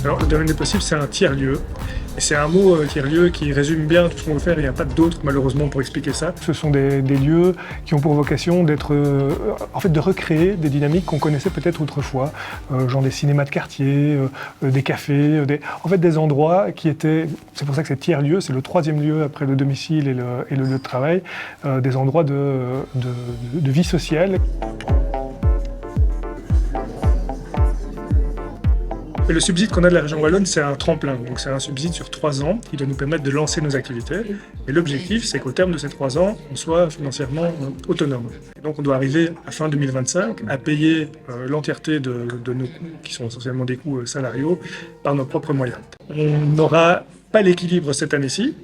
Alors, le domaine des possibles, c'est un tiers-lieu. Et c'est un mot tiers-lieu qui résume bien tout ce qu'on veut faire. Il n'y a pas d'autre, malheureusement, pour expliquer ça. Ce sont des lieux qui ont pour vocation d'être, en fait, de recréer des dynamiques qu'on connaissait peut-être autrefois, genre des cinémas de quartier, des cafés, en fait, des endroits qui étaient, c'est pour ça que c'est tiers-lieu, c'est le troisième lieu après le domicile et le lieu de travail, des endroits de vie sociale. Et le subside qu'on a de la région wallonne, c'est un tremplin. Donc c'est un subside sur 3 ans qui doit nous permettre de lancer nos activités. Et l'objectif, c'est qu'au terme de ces 3 ans, on soit financièrement autonome. Et donc on doit arriver à fin 2025 à payer l'entièreté de nos coûts, qui sont essentiellement des coûts salariaux, par nos propres moyens. On n'aura pas l'équilibre cette année-ci,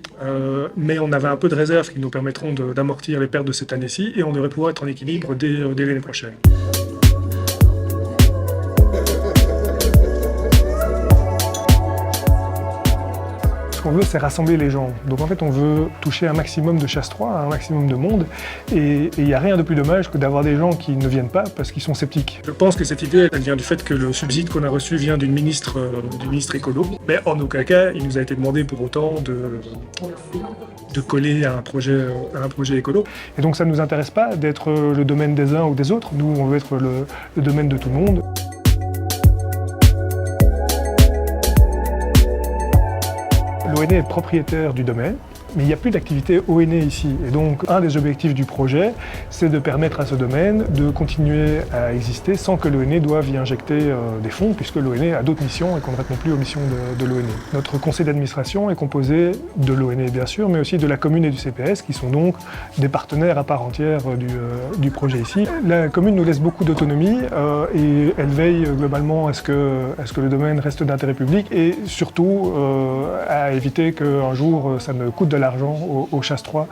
mais on avait un peu de réserves qui nous permettront d'amortir les pertes de cette année-ci, et on devrait pouvoir être en équilibre dès l'année prochaine. Ce qu'on veut, c'est rassembler les gens. Donc en fait, on veut toucher un maximum de chasse-trois, un maximum de monde. Et il n'y a rien de plus dommage que d'avoir des gens qui ne viennent pas parce qu'ils sont sceptiques. Je pense que cette idée, elle vient du fait que le subside qu'on a reçu vient d'une ministre écolo. Mais en aucun cas, il nous a été demandé pour autant de coller à un projet écolo. Et donc ça ne nous intéresse pas d'être le domaine des uns ou des autres. Nous, on veut être le domaine de tout le monde. L'ONE est propriétaire du domaine, mais il n'y a plus d'activité ONE ici. Et donc, un des objectifs du projet, c'est de permettre à ce domaine de continuer à exister sans que l'ONE doive y injecter des fonds, puisque l'ONE a d'autres missions et qu'on ne répond plus aux missions de l'ONE. Notre conseil d'administration est composé de l'ONE, bien sûr, mais aussi de la commune et du CPS, qui sont donc des partenaires à part entière du projet ici. La commune nous laisse beaucoup d'autonomie et elle veille globalement à ce que le domaine reste d'intérêt public et surtout à éviter qu'un jour ça ne coûte de l'argent aux chasse-trois.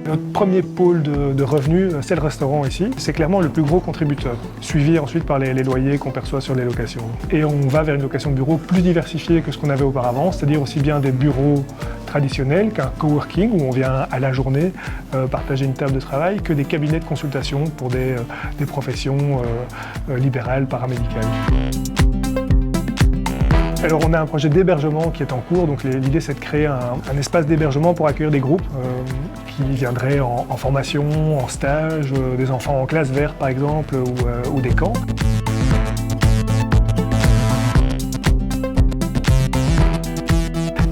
Notre premier pôle de revenus, c'est le restaurant ici. C'est clairement le plus gros contributeur, suivi ensuite par les loyers qu'on perçoit sur les locations. Et on va vers une location de bureaux plus diversifiée que ce qu'on avait auparavant, c'est-à-dire aussi bien des bureaux traditionnels qu'un coworking où on vient à la journée partager une table de travail, que des cabinets de consultation pour des professions libérales, paramédicales. Alors on a un projet d'hébergement qui est en cours, donc l'idée c'est de créer un espace d'hébergement pour accueillir des groupes qui viendraient en formation, en stage, des enfants en classe verte par exemple, ou des camps.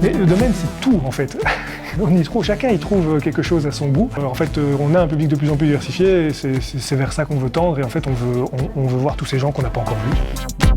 Mais le domaine c'est tout en fait. Chacun y trouve quelque chose à son goût. En fait, on a un public de plus en plus diversifié et c'est vers ça qu'on veut tendre et en fait on veut voir tous ces gens qu'on n'a pas encore vus.